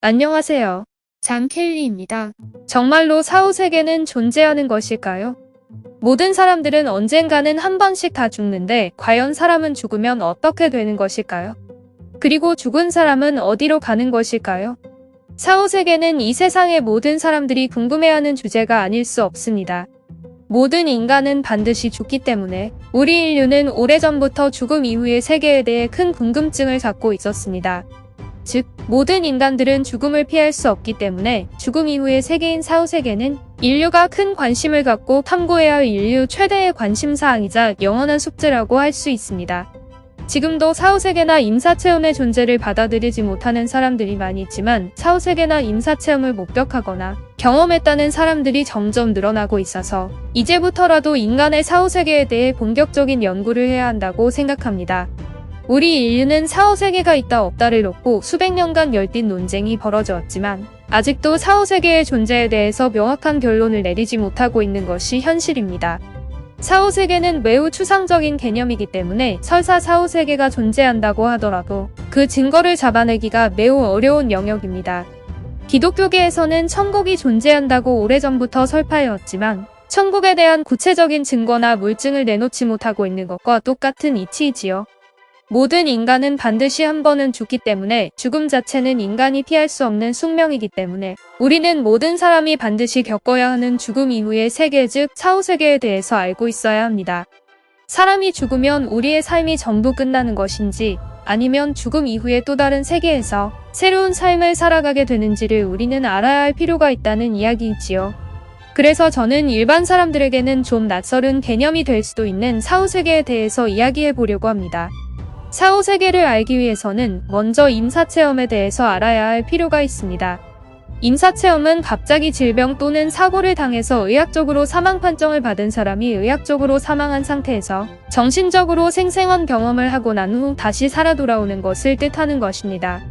안녕하세요. 장켈리입니다. 정말로 사후세계는 존재하는 것일까요? 모든 사람들은 언젠가는 한 번씩 다 죽는데 과연 사람은 죽으면 어떻게 되는 것일까요? 그리고 죽은 사람은 어디로 가는 것일까요? 사후세계는 이 세상의 모든 사람들이 궁금해하는 주제가 아닐 수 없습니다. 모든 인간은 반드시 죽기 때문에 우리 인류는 오래전부터 죽음 이후의 세계에 대해 큰 궁금증을 갖고 있었습니다. 즉, 모든 인간들은 죽음을 피할 수 없기 때문에 죽음 이후의 세계인 사후세계는 인류가 큰 관심을 갖고 탐구해야 할 인류 최대의 관심사항이자 영원한 숙제라고 할 수 있습니다. 지금도 사후세계나 임사체험의 존재를 받아들이지 못하는 사람들이 많이 있지만 사후세계나 임사체험을 목격하거나 경험했다는 사람들이 점점 늘어나고 있어서 이제부터라도 인간의 사후세계에 대해 본격적인 연구를 해야 한다고 생각합니다. 우리 인류는 사후세계가 있다 없다를 놓고 수백 년간 열띤 논쟁이 벌어져 왔지만 아직도 사후세계의 존재에 대해서 명확한 결론을 내리지 못하고 있는 것이 현실입니다. 사후세계는 매우 추상적인 개념이기 때문에 설사 사후세계가 존재한다고 하더라도 그 증거를 잡아내기가 매우 어려운 영역입니다. 기독교계에서는 천국이 존재한다고 오래전부터 설파해왔지만 천국에 대한 구체적인 증거나 물증을 내놓지 못하고 있는 것과 똑같은 이치이지요. 모든 인간은 반드시 한 번은 죽기 때문에 죽음 자체는 인간이 피할 수 없는 숙명이기 때문에 우리는 모든 사람이 반드시 겪어야 하는 죽음 이후의 세계 즉 사후세계에 대해서 알고 있어야 합니다. 사람이 죽으면 우리의 삶이 전부 끝나는 것인지 아니면 죽음 이후의 또 다른 세계에서 새로운 삶을 살아가게 되는지를 우리는 알아야 할 필요가 있다는 이야기이지요. 그래서 저는 일반 사람들에게는 좀 낯설은 개념이 될 수도 있는 사후세계에 대해서 이야기해 보려고 합니다. 사후세계를 알기 위해서는 먼저 임사체험에 대해서 알아야 할 필요가 있습니다. 임사체험은 갑자기 질병 또는 사고를 당해서 의학적으로 사망 판정을 받은 사람이 의학적으로 사망한 상태에서 정신적으로 생생한 경험을 하고 난 후 다시 살아 돌아오는 것을 뜻하는 것입니다.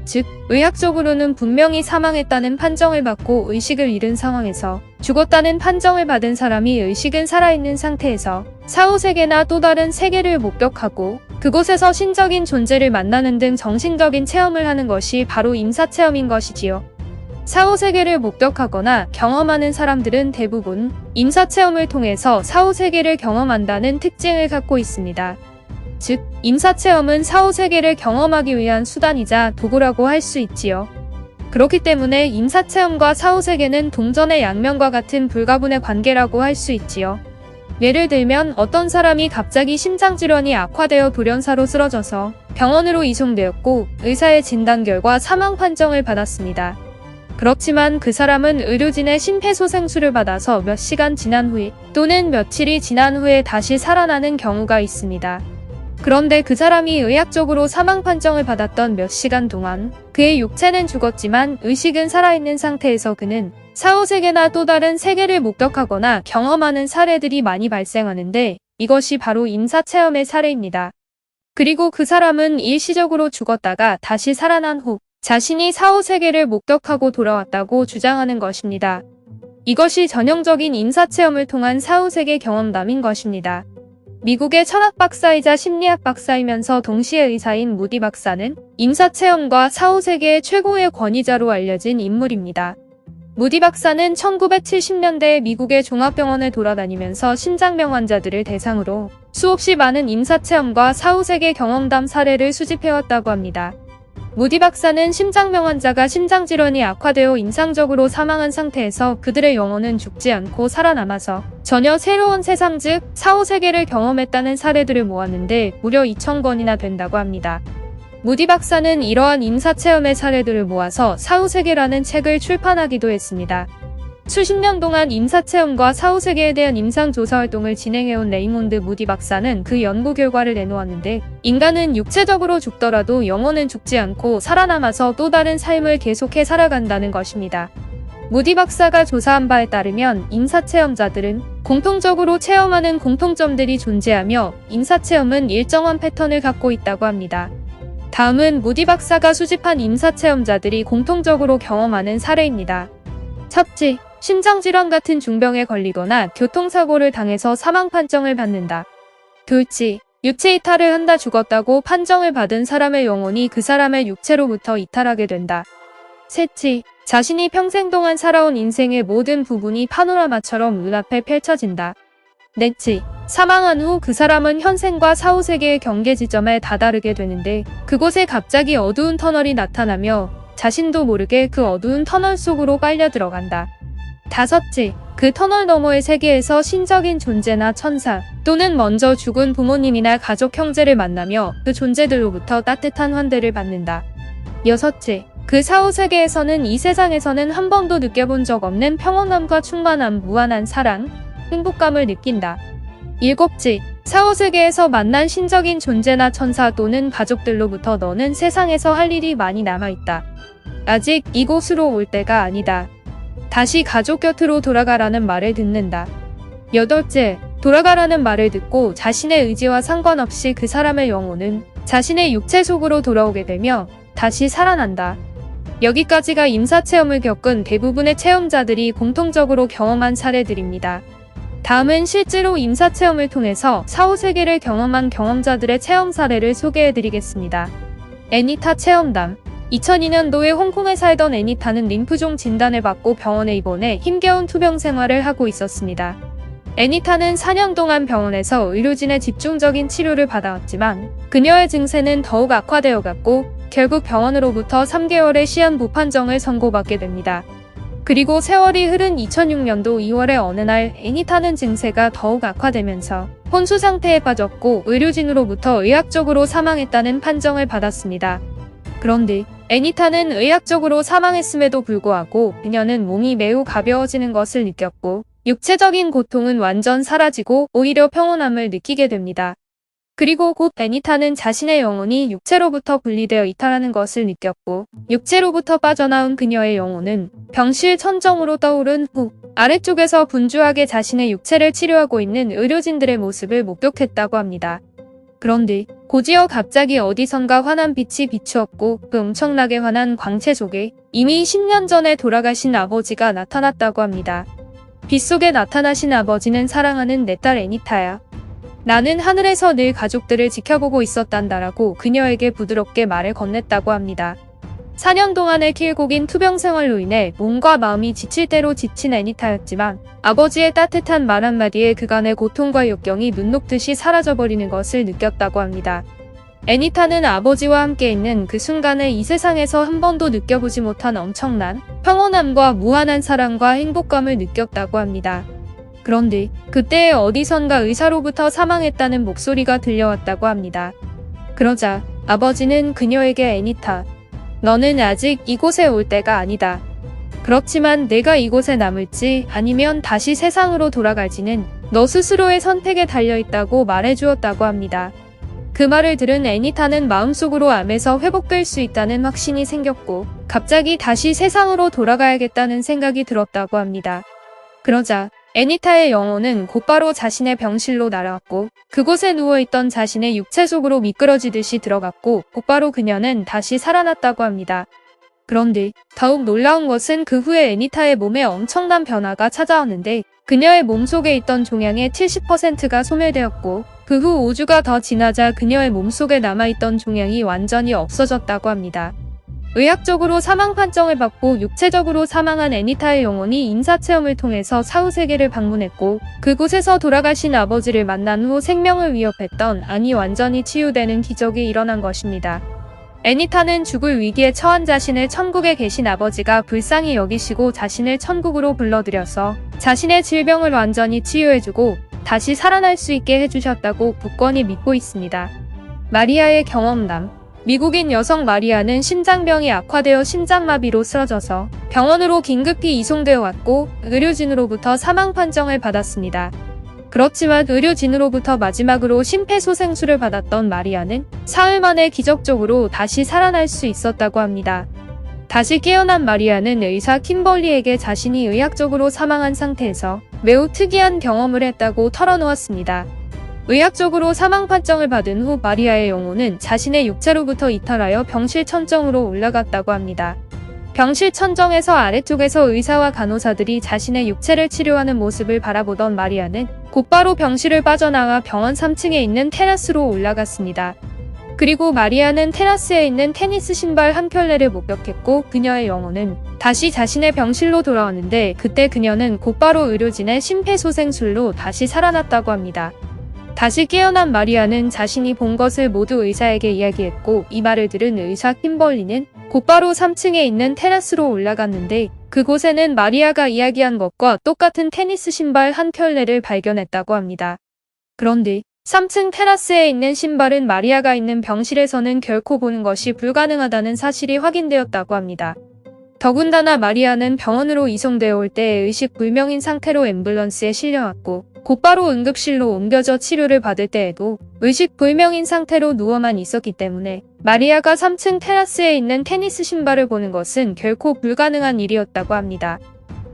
즉, 의학적으로는 분명히 사망했다는 판정을 받고 의식을 잃은 상황에서 죽었다는 판정을 받은 사람이 의식은 살아있는 상태에서 사후세계나 또 다른 세계를 목격하고 그곳에서 신적인 존재를 만나는 등 정신적인 체험을 하는 것이 바로 임사체험인 것이지요. 사후세계를 목격하거나 경험하는 사람들은 대부분 임사체험을 통해서 사후세계를 경험한다는 특징을 갖고 있습니다. 즉, 임사체험은 사후세계를 경험하기 위한 수단이자 도구라고 할 수 있지요. 그렇기 때문에 임사체험과 사후세계는 동전의 양면과 같은 불가분의 관계라고 할 수 있지요. 예를 들면 어떤 사람이 갑자기 심장질환이 악화되어 돌연사로 쓰러져서 병원으로 이송되었고 의사의 진단 결과 사망 판정을 받았습니다. 그렇지만 그 사람은 의료진의 심폐소생술을 받아서 몇 시간 지난 후에 또는 며칠이 지난 후에 다시 살아나는 경우가 있습니다. 그런데 그 사람이 의학적으로 사망 판정을 받았던 몇 시간 동안 그의 육체는 죽었지만 의식은 살아있는 상태에서 그는 사후세계나 또 다른 세계를 목격하거나 경험하는 사례들이 많이 발생하는데 이것이 바로 임사체험의 사례입니다. 그리고 그 사람은 일시적으로 죽었다가 다시 살아난 후 자신이 사후세계를 목격하고 돌아왔다고 주장하는 것입니다. 이것이 전형적인 임사체험을 통한 사후세계 경험담인 것입니다. 미국의 천학 박사이자 심리학 박사이면서 동시에 의사인 무디 박사는 임사체험과 사후세계의 최고의 권위자로 알려진 인물입니다. 무디 박사는 1970년대에 미국의 종합병원을 돌아다니면서 심장병 환자들을 대상으로 수없이 많은 임사체험과 사후세계 경험담 사례를 수집해왔다고 합니다. 무디 박사는 심장병 환자가 심장질환이 악화되어 임상적으로 사망한 상태에서 그들의 영혼은 죽지 않고 살아남아서 전혀 새로운 세상 즉 사후세계를 경험했다는 사례들을 모았는데 무려 2,000건이나 된다고 합니다. 무디 박사는 이러한 임사체험의 사례들을 모아서 사후세계라는 책을 출판하기도 했습니다. 수십 년 동안 임사체험과 사후세계에 대한 임상조사 활동을 진행해온 레이몬드 무디 박사는 그 연구 결과를 내놓았는데 인간은 육체적으로 죽더라도 영혼은 죽지 않고 살아남아서 또 다른 삶을 계속해 살아간다는 것입니다. 무디 박사가 조사한 바에 따르면 임사체험자들은 공통적으로 체험하는 공통점들이 존재하며 임사체험은 일정한 패턴을 갖고 있다고 합니다. 다음은 무디 박사가 수집한 임사체험자들이 공통적으로 경험하는 사례입니다. 첫째, 심장질환 같은 중병에 걸리거나 교통사고를 당해서 사망 판정을 받는다. 둘째, 육체 이탈을 한다 죽었다고 판정을 받은 사람의 영혼이 그 사람의 육체로부터 이탈하게 된다. 셋째, 자신이 평생 동안 살아온 인생의 모든 부분이 파노라마처럼 눈앞에 펼쳐진다. 넷째, 사망한 후 그 사람은 현생과 사후세계의 경계 지점에 다다르게 되는데 그곳에 갑자기 어두운 터널이 나타나며 자신도 모르게 그 어두운 터널 속으로 빨려 들어간다. 다섯째, 그 터널 너머의 세계에서 신적인 존재나 천사 또는 먼저 죽은 부모님이나 가족 형제를 만나며 그 존재들로부터 따뜻한 환대를 받는다. 여섯째, 그 사후세계에서는 이 세상에서는 한 번도 느껴본 적 없는 평온함과 충만함, 무한한 사랑, 행복감을 느낀다. 일곱째, 사후세계에서 만난 신적인 존재나 천사 또는 가족들로부터 너는 세상에서 할 일이 많이 남아있다. 아직 이곳으로 올 때가 아니다. 다시 가족 곁으로 돌아가라는 말을 듣는다. 여덟째, 돌아가라는 말을 듣고 자신의 의지와 상관없이 그 사람의 영혼은 자신의 육체 속으로 돌아오게 되며 다시 살아난다. 여기까지가 임사체험을 겪은 대부분의 체험자들이 공통적으로 경험한 사례들입니다. 다음은 실제로 임사체험을 통해서 사후세계를 경험한 경험자들의 체험 사례를 소개해드리겠습니다. 애니타 체험담. 2002년도에 홍콩에 살던 애니타는 림프종 진단을 받고 병원에 입원해 힘겨운 투병 생활을 하고 있었습니다. 애니타는 4년 동안 병원에서 의료진의 집중적인 치료를 받아왔지만 그녀의 증세는 더욱 악화되어 갔고 결국 병원으로부터 3개월의 시한부 판정을 선고받게 됩니다. 그리고 세월이 흐른 2006년도 2월의 어느 날 애니타는 증세가 더욱 악화되면서 혼수 상태에 빠졌고 의료진으로부터 의학적으로 사망했다는 판정을 받았습니다. 그런데 애니타는 의학적으로 사망했음에도 불구하고 그녀는 몸이 매우 가벼워지는 것을 느꼈고 육체적인 고통은 완전 사라지고 오히려 평온함을 느끼게 됩니다. 그리고 곧 애니타는 자신의 영혼이 육체로부터 분리되어 이탈하는 것을 느꼈고 육체로부터 빠져나온 그녀의 영혼은 병실 천정으로 떠오른 후 아래쪽에서 분주하게 자신의 육체를 치료하고 있는 의료진들의 모습을 목격했다고 합니다. 그런데 곧이어 갑자기 어디선가 환한 빛이 비추었고 그 엄청나게 환한 광채 속에 이미 10년 전에 돌아가신 아버지가 나타났다고 합니다. 빛 속에 나타나신 아버지는 사랑하는 내 딸 애니타야. 나는 하늘에서 늘 가족들을 지켜보고 있었단다라고 그녀에게 부드럽게 말을 건넸다고 합니다. 4년 동안의 길고 긴 투병 생활로 인해 몸과 마음이 지칠 대로 지친 애니타였지만 아버지의 따뜻한 말 한마디에 그간의 고통과 역경이 눈 녹듯이 사라져버리는 것을 느꼈다고 합니다. 애니타는 아버지와 함께 있는 그 순간에 이 세상에서 한 번도 느껴보지 못한 엄청난 평온함과 무한한 사랑과 행복감을 느꼈다고 합니다. 그런데 그때 어디선가 의사로부터 사망했다는 목소리가 들려왔다고 합니다. 그러자 아버지는 그녀에게 애니타, 너는 아직 이곳에 올 때가 아니다. 그렇지만 내가 이곳에 남을지 아니면 다시 세상으로 돌아갈지는 너 스스로의 선택에 달려있다고 말해주었다고 합니다. 그 말을 들은 애니타는 마음속으로 암에서 회복될 수 있다는 확신이 생겼고 갑자기 다시 세상으로 돌아가야겠다는 생각이 들었다고 합니다. 그러자 애니타의 영혼은 곧바로 자신의 병실로 날아왔고 그곳에 누워있던 자신의 육체 속으로 미끄러지듯이 들어갔고 곧바로 그녀는 다시 살아났다고 합니다. 그런데 더욱 놀라운 것은 그 후에 애니타의 몸에 엄청난 변화가 찾아왔는데 그녀의 몸속에 있던 종양의 70%가 소멸되었고 그 후 5주가 더 지나자 그녀의 몸속에 남아있던 종양이 완전히 없어졌다고 합니다. 의학적으로 사망 판정을 받고 육체적으로 사망한 애니타의 영혼이 임사체험을 통해서 사후세계를 방문했고 그곳에서 돌아가신 아버지를 만난 후 생명을 위협했던 암이 완전히 치유되는 기적이 일어난 것입니다. 애니타는 죽을 위기에 처한 자신을 천국에 계신 아버지가 불쌍히 여기시고 자신을 천국으로 불러들여서 자신의 질병을 완전히 치유해주고 다시 살아날 수 있게 해주셨다고 굳건히 믿고 있습니다. 마리아의 경험담. 미국인 여성 마리아는 심장병이 악화되어 심장마비로 쓰러져서 병원으로 긴급히 이송되어 왔고 의료진으로부터 사망 판정을 받았습니다. 그렇지만 의료진으로부터 마지막으로 심폐소생술을 받았던 마리아는 사흘 만에 기적적으로 다시 살아날 수 있었다고 합니다. 다시 깨어난 마리아는 의사 킴벌리에게 자신이 의학적으로 사망한 상태에서 매우 특이한 경험을 했다고 털어놓았습니다. 의학적으로 사망 판정을 받은 후 마리아의 영혼은 자신의 육체로부터 이탈하여 병실 천정으로 올라갔다고 합니다. 병실 천정에서 아래쪽에서 의사와 간호사들이 자신의 육체를 치료하는 모습을 바라보던 마리아는 곧바로 병실을 빠져나와 병원 3층에 있는 테라스로 올라갔습니다. 그리고 마리아는 테라스에 있는 테니스 신발 한 켤레를 목격했고 그녀의 영혼은 다시 자신의 병실로 돌아왔는데 그때 그녀는 곧바로 의료진의 심폐소생술로 다시 살아났다고 합니다. 다시 깨어난 마리아는 자신이 본 것을 모두 의사에게 이야기했고 이 말을 들은 의사 킴벌리는 곧바로 3층에 있는 테라스로 올라갔는데 그곳에는 마리아가 이야기한 것과 똑같은 테니스 신발 한 켤레를 발견했다고 합니다. 그런데 3층 테라스에 있는 신발은 마리아가 있는 병실에서는 결코 보는 것이 불가능하다는 사실이 확인되었다고 합니다. 더군다나 마리아는 병원으로 이송되어 올 때 의식 불명인 상태로 앰뷸런스에 실려왔고 곧바로 응급실로 옮겨져 치료를 받을 때에도 의식 불명인 상태로 누워만 있었기 때문에 마리아가 3층 테라스에 있는 테니스 신발을 보는 것은 결코 불가능한 일이었다고 합니다.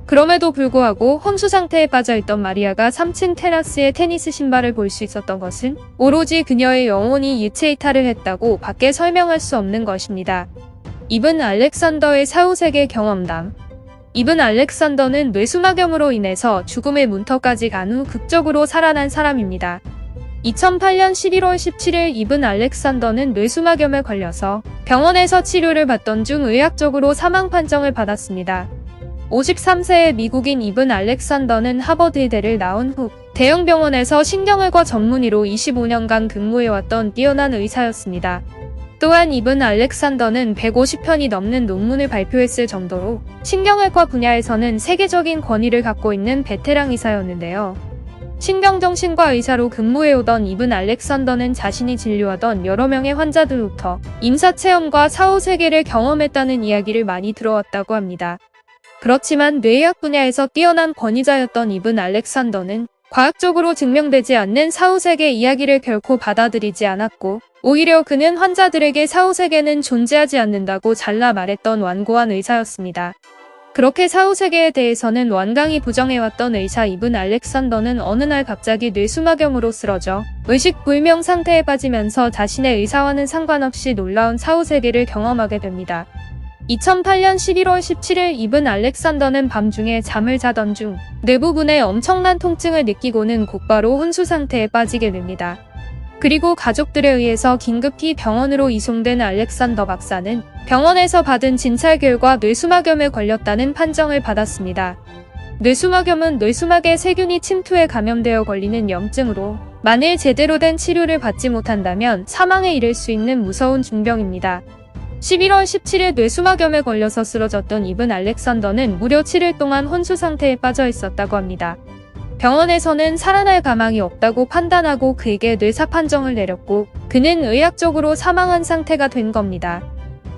그럼에도 불구하고 혼수 상태에 빠져있던 마리아가 3층 테라스의 테니스 신발을 볼 수 있었던 것은 오로지 그녀의 영혼이 유체 이탈을 했다고 밖에 설명할 수 없는 것입니다. 이븐 알렉산더의 사후세계 경험담. 이븐 알렉산더는 뇌수막염으로 인해서 죽음의 문턱까지 간 후 극적으로 살아난 사람입니다. 2008년 11월 17일 이븐 알렉산더는 뇌수막염에 걸려서 병원에서 치료를 받던 중 의학적으로 사망 판정을 받았습니다. 53세의 미국인 이븐 알렉산더는 하버드의대를 나온 후 대형 병원에서 신경외과 전문의로 25년간 근무해왔던 뛰어난 의사였습니다. 또한 이븐 알렉산더는 150편이 넘는 논문을 발표했을 정도로 신경외과 분야에서는 세계적인 권위를 갖고 있는 베테랑 의사였는데요. 신경정신과 의사로 근무해오던 이븐 알렉산더는 자신이 진료하던 여러 명의 환자들로부터 임사체험과 사후세계를 경험했다는 이야기를 많이 들어왔다고 합니다. 그렇지만 뇌의학 분야에서 뛰어난 권위자였던 이븐 알렉산더는 과학적으로 증명되지 않는 사후세계 이야기를 결코 받아들이지 않았고 오히려 그는 환자들에게 사후세계는 존재하지 않는다고 잘라 말했던 완고한 의사였습니다. 그렇게 사후세계에 대해서는 완강히 부정해왔던 의사 이븐 알렉산더는 어느 날 갑자기 뇌수막염으로 쓰러져 의식불명 상태에 빠지면서 자신의 의사와는 상관없이 놀라운 사후세계를 경험하게 됩니다. 2008년 11월 17일 이븐 알렉산더는 밤중에 잠을 자던 중 뇌부분에 엄청난 통증을 느끼고는 곧바로 혼수 상태에 빠지게 됩니다. 그리고 가족들에 의해서 긴급히 병원으로 이송된 알렉산더 박사는 병원에서 받은 진찰 결과 뇌수막염에 걸렸다는 판정을 받았습니다. 뇌수막염은 뇌수막에 세균이 침투해 감염되어 걸리는 염증으로 만일 제대로 된 치료를 받지 못한다면 사망에 이를 수 있는 무서운 중병입니다. 11월 17일 뇌수막염에 걸려서 쓰러졌던 이븐 알렉산더는 무려 7일 동안 혼수 상태에 빠져 있었다고 합니다. 병원에서는 살아날 가망이 없다고 판단하고 그에게 뇌사 판정을 내렸고 그는 의학적으로 사망한 상태가 된 겁니다.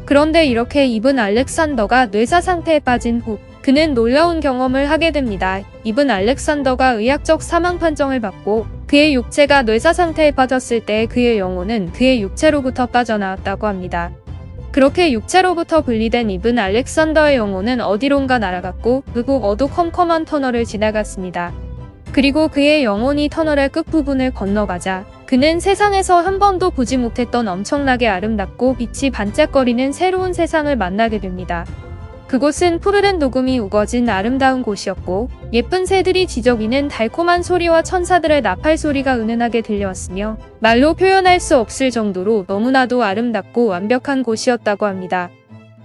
그런데 이렇게 이븐 알렉산더가 뇌사 상태에 빠진 후 그는 놀라운 경험을 하게 됩니다. 이븐 알렉산더가 의학적 사망 판정을 받고 그의 육체가 뇌사 상태에 빠졌을 때 그의 영혼은 그의 육체로부터 빠져나왔다고 합니다. 그렇게 육체로부터 분리된 이븐 알렉산더의 영혼은 어디론가 날아갔고 그곳 어두컴컴한 터널을 지나갔습니다. 그리고 그의 영혼이 터널의 끝부분을 건너가자 그는 세상에서 한 번도 보지 못했던 엄청나게 아름답고 빛이 반짝거리는 새로운 세상을 만나게 됩니다. 그곳은 푸르른 녹음이 우거진 아름다운 곳이었고 예쁜 새들이 지저귀는 달콤한 소리와 천사들의 나팔 소리가 은은하게 들려왔으며 말로 표현할 수 없을 정도로 너무나도 아름답고 완벽한 곳이었다고 합니다.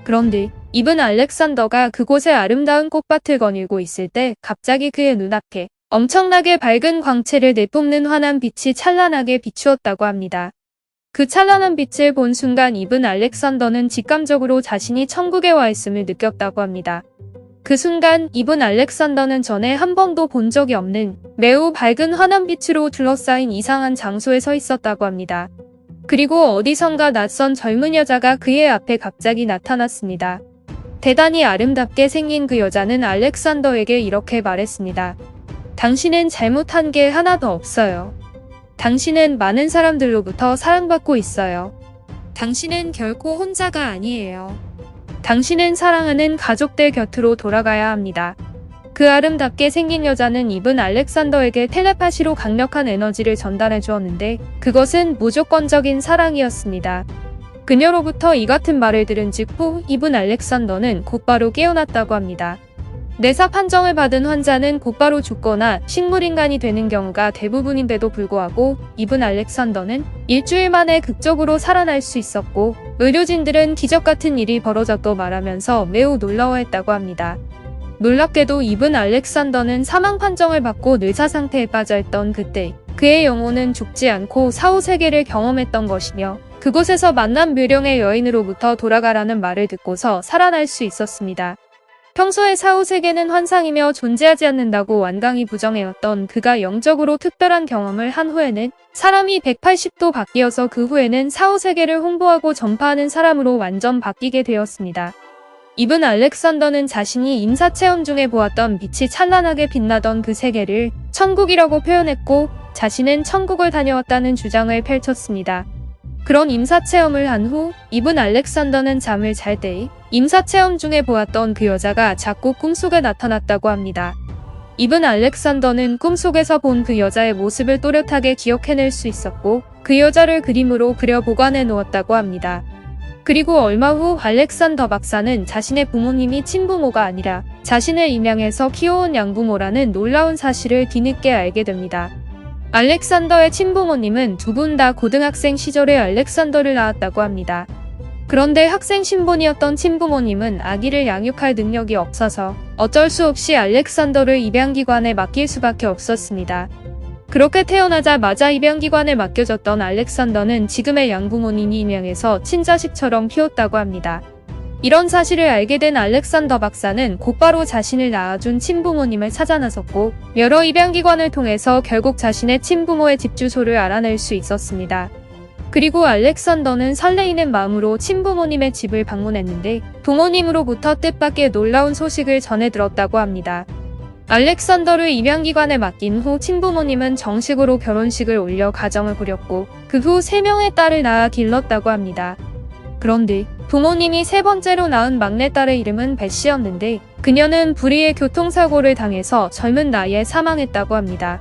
그런데 이븐 알렉산더가 그곳의 아름다운 꽃밭을 거닐고 있을 때 갑자기 그의 눈앞에 엄청나게 밝은 광채를 내뿜는 환한 빛이 찬란하게 비추었다고 합니다. 그 찬란한 빛을 본 순간 이븐 알렉산더는 직감적으로 자신이 천국에 와 있음을 느꼈다고 합니다. 그 순간 이븐 알렉산더는 전에 한 번도 본 적이 없는 매우 밝은 환한 빛으로 둘러싸인 이상한 장소에 서 있었다고 합니다. 그리고 어디선가 낯선 젊은 여자가 그의 앞에 갑자기 나타났습니다. 대단히 아름답게 생긴 그 여자는 알렉산더에게 이렇게 말했습니다. 당신은 잘못한 게 하나도 없어요. 당신은 많은 사람들로부터 사랑받고 있어요. 당신은 결코 혼자가 아니에요. 당신은 사랑하는 가족들 곁으로 돌아가야 합니다. 그 아름답게 생긴 여자는 이븐 알렉산더에게 텔레파시로 강력한 에너지를 전달해 주었는데 그것은 무조건적인 사랑이었습니다. 그녀로부터 이 같은 말을 들은 직후 이븐 알렉산더는 곧바로 깨어났다고 합니다. 뇌사 판정을 받은 환자는 곧바로 죽거나 식물인간이 되는 경우가 대부분인데도 불구하고 이분 알렉산더는 일주일 만에 극적으로 살아날 수 있었고, 의료진들은 기적 같은 일이 벌어졌다고 말하면서 매우 놀라워했다고 합니다. 놀랍게도 이분 알렉산더는 사망 판정을 받고 뇌사 상태에 빠져있던 그때 그의 영혼은 죽지 않고 사후세계를 경험했던 것이며, 그곳에서 만난 묘령의 여인으로부터 돌아가라는 말을 듣고서 살아날 수 있었습니다. 평소에 사후세계는 환상이며 존재하지 않는다고 완강히 부정해왔던 그가 영적으로 특별한 경험을 한 후에는 사람이 180도 바뀌어서 그 후에는 사후세계를 홍보하고 전파하는 사람으로 완전 바뀌게 되었습니다. 이분 알렉산더는 자신이 임사체험 중에 보았던 빛이 찬란하게 빛나던 그 세계를 천국이라고 표현했고, 자신은 천국을 다녀왔다는 주장을 펼쳤습니다. 그런 임사체험을 한 후 이분 알렉산더는 잠을 잘 때 임사체험 중에 보았던 그 여자가 자꾸 꿈속에 나타났다고 합니다. 이분 알렉산더는 꿈속에서 본 그 여자의 모습을 또렷하게 기억해낼 수 있었고, 그 여자를 그림으로 그려 보관해 놓았다고 합니다. 그리고 얼마 후 알렉산더 박사는 자신의 부모님이 친부모가 아니라 자신을 입양해서 키워온 양부모라는 놀라운 사실을 뒤늦게 알게 됩니다. 알렉산더의 친부모님은 두 분 다 고등학생 시절에 알렉산더를 낳았다고 합니다. 그런데 학생 신분이었던 친부모님은 아기를 양육할 능력이 없어서 어쩔 수 없이 알렉산더를 입양기관에 맡길 수밖에 없었습니다. 그렇게 태어나자마자 입양기관에 맡겨졌던 알렉산더는 지금의 양부모님이 입양해서 친자식처럼 키웠다고 합니다. 이런 사실을 알게 된 알렉산더 박사는 곧바로 자신을 낳아준 친부모님을 찾아 나섰고, 여러 입양기관을 통해서 결국 자신의 친부모의 집 주소를 알아낼 수 있었습니다. 그리고 알렉산더는 설레이는 마음으로 친부모님의 집을 방문했는데 부모님으로부터 뜻밖의 놀라운 소식을 전해 들었다고 합니다. 알렉산더를 입양기관에 맡긴 후 친부모님은 정식으로 결혼식을 올려 가정을 꾸렸고, 그 후 3명의 딸을 낳아 길렀다고 합니다. 그런데 부모님이 세 번째로 낳은 막내딸의 이름은 베시였는데, 그녀는 불의의 교통사고를 당해서 젊은 나이에 사망했다고 합니다.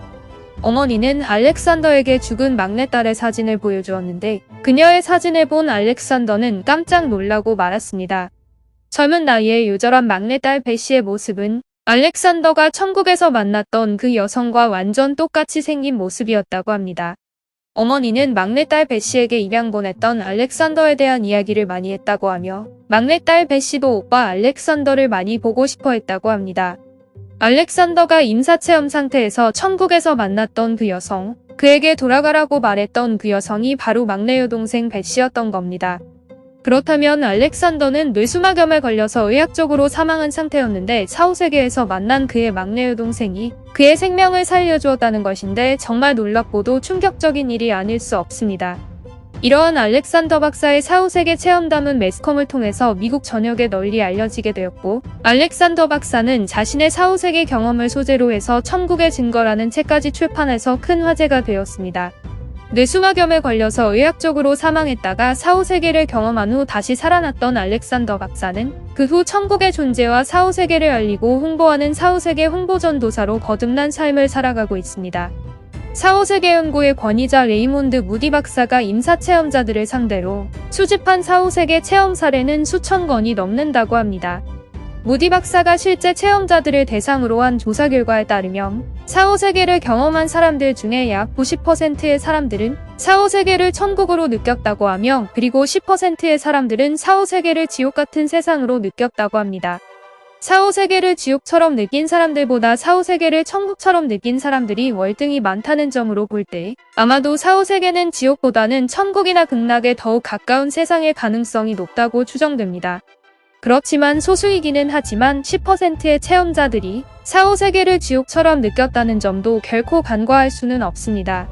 어머니는 알렉산더에게 죽은 막내딸의 사진을 보여주었는데, 그녀의 사진을 본 알렉산더는 깜짝 놀라고 말았습니다. 젊은 나이에 요절한 막내딸 베시의 모습은 알렉산더가 천국에서 만났던 그 여성과 완전 똑같이 생긴 모습이었다고 합니다. 어머니는 막내딸 베시에게 입양 보냈던 알렉산더에 대한 이야기를 많이 했다고 하며, 막내딸 베시도 오빠 알렉산더를 많이 보고 싶어 했다고 합니다. 알렉산더가 임사체험 상태에서 천국에서 만났던 그 여성, 그에게 돌아가라고 말했던 그 여성이 바로 막내 여동생 베시였던 겁니다. 그렇다면 알렉산더는 뇌수막염에 걸려서 의학적으로 사망한 상태였는데 사후세계에서 만난 그의 막내 여동생이 그의 생명을 살려주었다는 것인데, 정말 놀랍고도 충격적인 일이 아닐 수 없습니다. 이러한 알렉산더 박사의 사후세계 체험담은 매스컴을 통해서 미국 전역에 널리 알려지게 되었고, 알렉산더 박사는 자신의 사후세계 경험을 소재로 해서 천국의 증거라는 책까지 출판해서 큰 화제가 되었습니다. 뇌수막염에 걸려서 의학적으로 사망했다가 사후세계를 경험한 후 다시 살아났던 알렉산더 박사는 그 후 천국의 존재와 사후세계를 알리고 홍보하는 사후세계 홍보전도사로 거듭난 삶을 살아가고 있습니다. 사후세계 연구의 권위자 레이몬드 무디 박사가 임사체험자들을 상대로 수집한 사후세계 체험 사례는 수천 건이 넘는다고 합니다. 무디 박사가 실제 체험자들을 대상으로 한 조사 결과에 따르면 사후세계를 경험한 사람들 중에 약 90%의 사람들은 사후세계를 천국으로 느꼈다고 하며, 그리고 10%의 사람들은 사후세계를 지옥 같은 세상으로 느꼈다고 합니다. 사후세계를 지옥처럼 느낀 사람들보다 사후세계를 천국처럼 느낀 사람들이 월등히 많다는 점으로 볼 때 아마도 사후세계는 지옥보다는 천국이나 극락에 더욱 가까운 세상의 가능성이 높다고 추정됩니다. 그렇지만 소수이기는 하지만 10%의 체험자들이 사후세계를 지옥처럼 느꼈다는 점도 결코 간과할 수는 없습니다.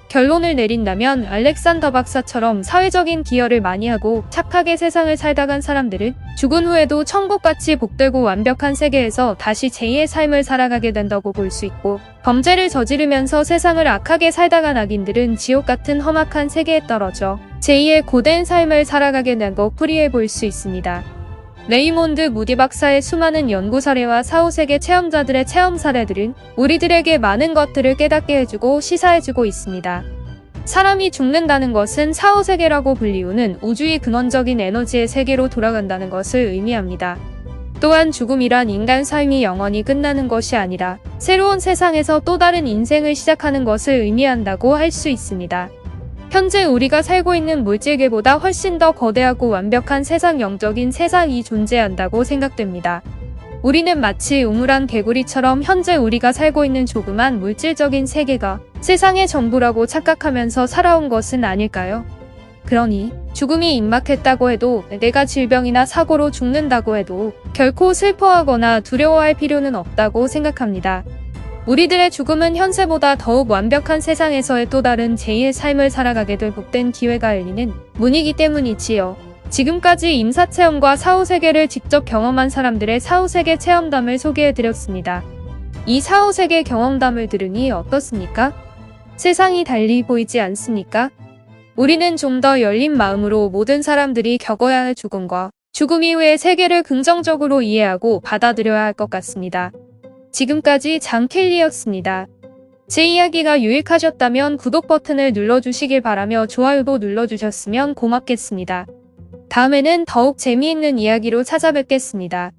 결론을 내린다면 알렉산더 박사처럼 사회적인 기여를 많이 하고 착하게 세상을 살다 간 사람들은 죽은 후에도 천국같이 복되고 완벽한 세계에서 다시 제2의 삶을 살아가게 된다고 볼 수 있고, 범죄를 저지르면서 세상을 악하게 살다 간 악인들은 지옥 같은 험악한 세계에 떨어져 제2의 고된 삶을 살아가게 된 거 풀이해 볼 수 있습니다. 레이몬드 무디 박사의 수많은 연구 사례와 사후세계 체험자들의 체험 사례들은 우리들에게 많은 것들을 깨닫게 해주고 시사해주고 있습니다. 사람이 죽는다는 것은 사후세계라고 불리우는 우주의 근원적인 에너지의 세계로 돌아간다는 것을 의미합니다. 또한 죽음이란 인간 삶이 영원히 끝나는 것이 아니라 새로운 세상에서 또 다른 인생을 시작하는 것을 의미한다고 할 수 있습니다. 현재 우리가 살고 있는 물질계보다 훨씬 더 거대하고 완벽한 세상, 영적인 세상이 존재한다고 생각됩니다. 우리는 마치 우물안 개구리처럼 현재 우리가 살고 있는 조그만 물질적인 세계가 세상의 전부라고 착각하면서 살아온 것은 아닐까요? 그러니 죽음이 임박했다고 해도, 내가 질병이나 사고로 죽는다고 해도 결코 슬퍼하거나 두려워할 필요는 없다고 생각합니다. 우리들의 죽음은 현세보다 더욱 완벽한 세상에서의 또 다른 제2의 삶을 살아가게 될 복된 기회가 열리는 문이기 때문이지요. 지금까지 임사체험과 사후세계를 직접 경험한 사람들의 사후세계 체험담을 소개해드렸습니다. 이 사후세계 경험담을 들으니 어떻습니까? 세상이 달리 보이지 않습니까? 우리는 좀 더 열린 마음으로 모든 사람들이 겪어야 할 죽음과 죽음 이후의 세계를 긍정적으로 이해하고 받아들여야 할 것 같습니다. 지금까지 장켈리였습니다. 제 이야기가 유익하셨다면 구독 버튼을 눌러주시길 바라며 좋아요도 눌러주셨으면 고맙겠습니다. 다음에는 더욱 재미있는 이야기로 찾아뵙겠습니다.